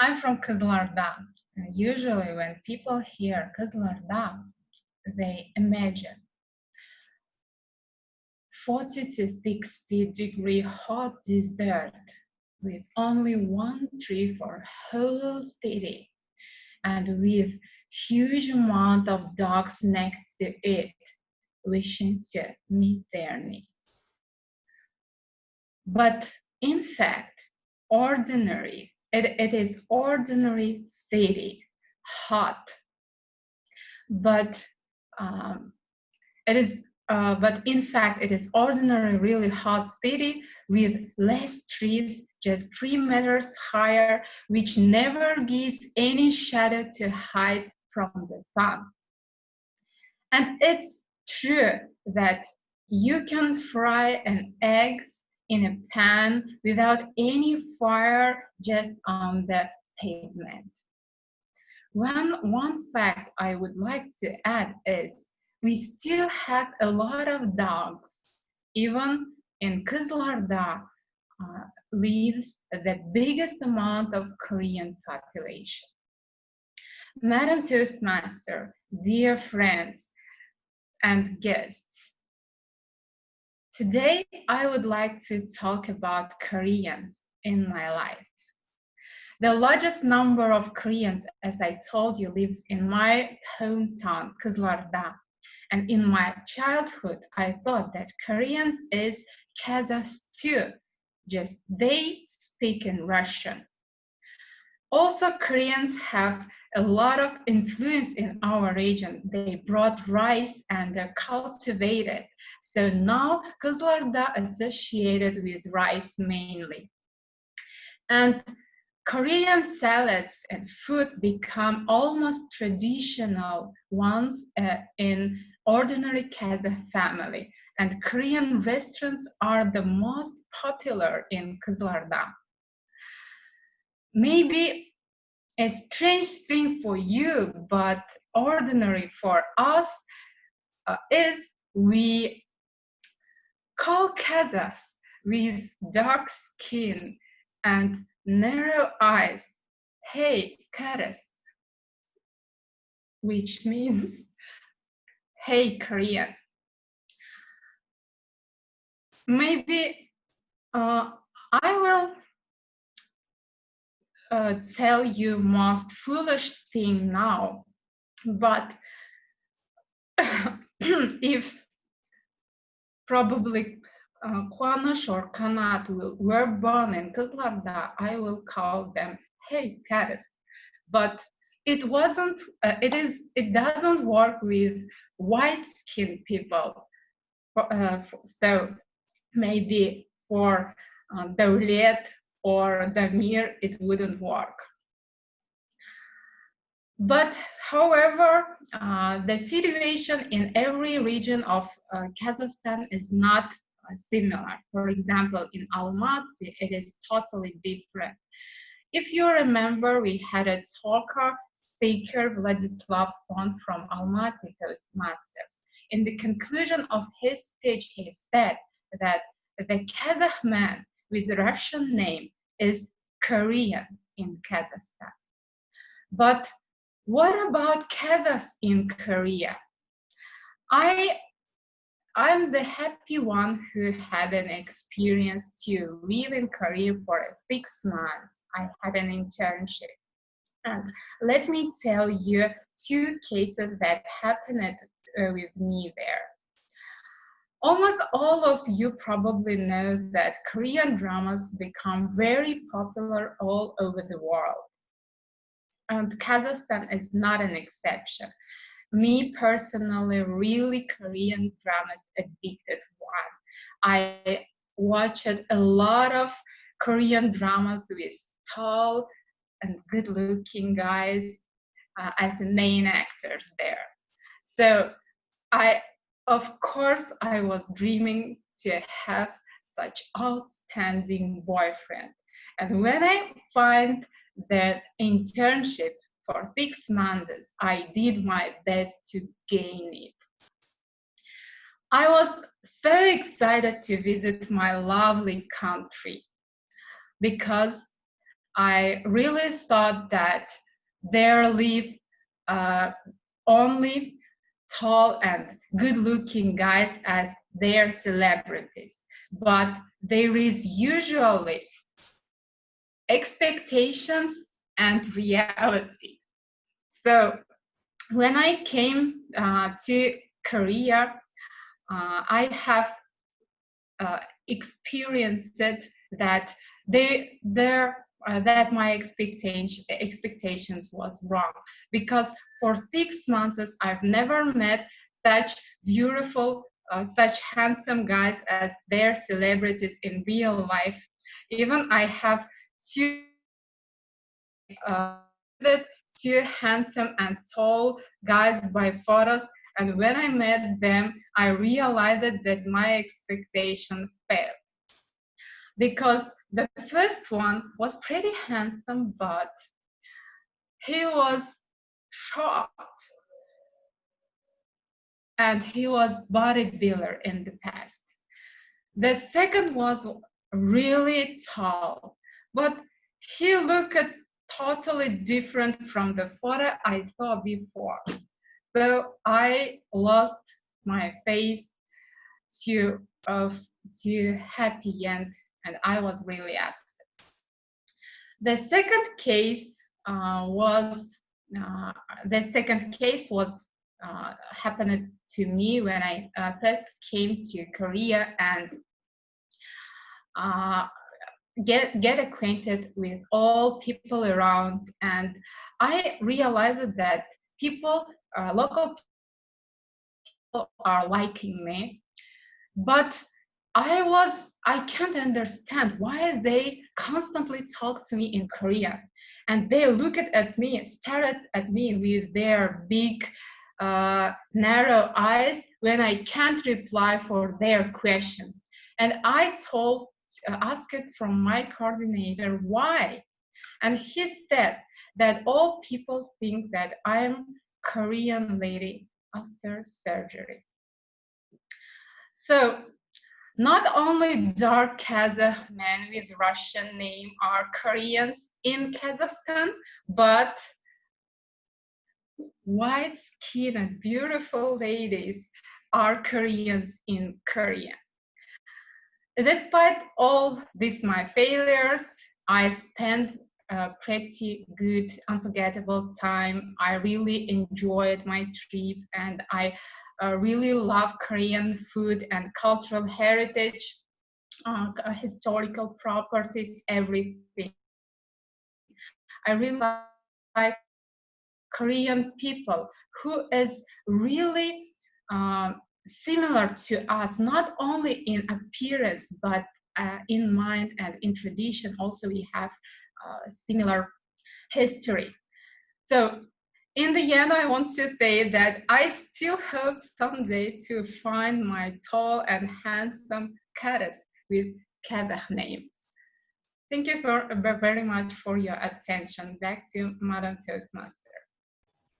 I'm from Kızılar'da. Usually when people hear Kızılar'da, they imagine 40 to 60-degree hot desert with only one tree for whole city and with huge amount of dogs next to it wishing to meet their needs. But in fact, it is ordinary city, hot, but but in fact, it is ordinary, really hot city with less trees, just 3 meters higher, which never gives any shadow to hide from the sun. And it's true that you can fry an egg in a pan without any fire, just on the pavement. One fact I would like to add is we still have a lot of dogs. Even in Kızılar'da lives the biggest amount of Korean population. Madam Toastmaster, dear friends and guests, today I would like to talk about Koreans in my life. The largest number of Koreans, as I told you, lives in my hometown, Kızılar'da. And in my childhood, I thought that Koreans is Kazakhs too, just they speak in Russian. Also, Koreans have a lot of influence in our region. They brought rice and they're cultivated. So now Kızılar'da associated with rice mainly. And Korean salads and food become almost traditional ones in ordinary Kazakh family. And Korean restaurants are the most popular in Kızılar'da. Maybe a strange thing for you, but ordinary for us is we call Kazakhs with dark skin and narrow eyes, hey, Karas, which means, hey, Korean. Maybe I will tell you most foolish thing now, but if probably Kuanush or Kanat were born in Kızılar'da, I will call them, hey, Karas. But it doesn't work with white-skinned people. So maybe for Devlet or Damir, it wouldn't work. But however, the situation in every region of Kazakhstan is not similar. For example, in Almaty, it is totally different. If you remember, we had a talker, speaker, Vladislav Son from Almaty Toastmasters. In the conclusion of his speech, he said that the Kazakh man with a Russian name is Korean in Kazakhstan. But what about Kazakhs in Korea? I'm the happy one who had an experience to live in Korea for 6 months. I had an internship. And let me tell you 2 cases that happened with me there. Almost all of you probably know that Korean dramas become very popular all over the world. And Kazakhstan is not an exception. Me personally, really Korean dramas addicted one. I watched a lot of Korean dramas with tall and good-looking guys as the main actors there. So of course, I was dreaming to have such outstanding boyfriend. And when I find that internship for 6 months, I did my best to gain it. I was so excited to visit my lovely country because I really thought that there live uh, only tall and good-looking guys as their celebrities, but there is usually expectations and reality. So when I came to Korea, I have experienced that that my expectations was wrong, because for 6 months I've never met such beautiful, such handsome guys as their celebrities in real life. Even I have two visited two handsome and tall guys by photos, and when I met them, I realized that my expectation failed, because the first one was pretty handsome, but he was short and he was bodybuilder in the past. The second was really tall, but he looked totally different from the photo I saw before. So I lost my face to of to happy end, and I was really upset. The second case was uh, the second case was happened to me when I first came to Korea and uh, get acquainted with all people around, and I realized that local people are liking me, but I can't understand why they constantly talk to me in Korean, and they look at me, stare at me with their big narrow eyes when I can't reply for their questions. And I asked from my coordinator why, and he said that all people think that I'm Korean lady after surgery. So not only dark Kazakh men with Russian name are Koreans in Kazakhstan, but white skinned and beautiful ladies are Koreans in Korea. Despite all these my failures, I spent a pretty good, unforgettable time. I really enjoyed my trip, and I really love Korean food and cultural heritage, historical properties, everything. I really like Korean people who is really similar to us, not only in appearance, but in mind and in tradition. Also, we have similar history. So in the end, I want to say that I still hope someday to find my tall and handsome cadets with Kazakh name. Thank you very much for your attention. Back to Madam Toastmaster.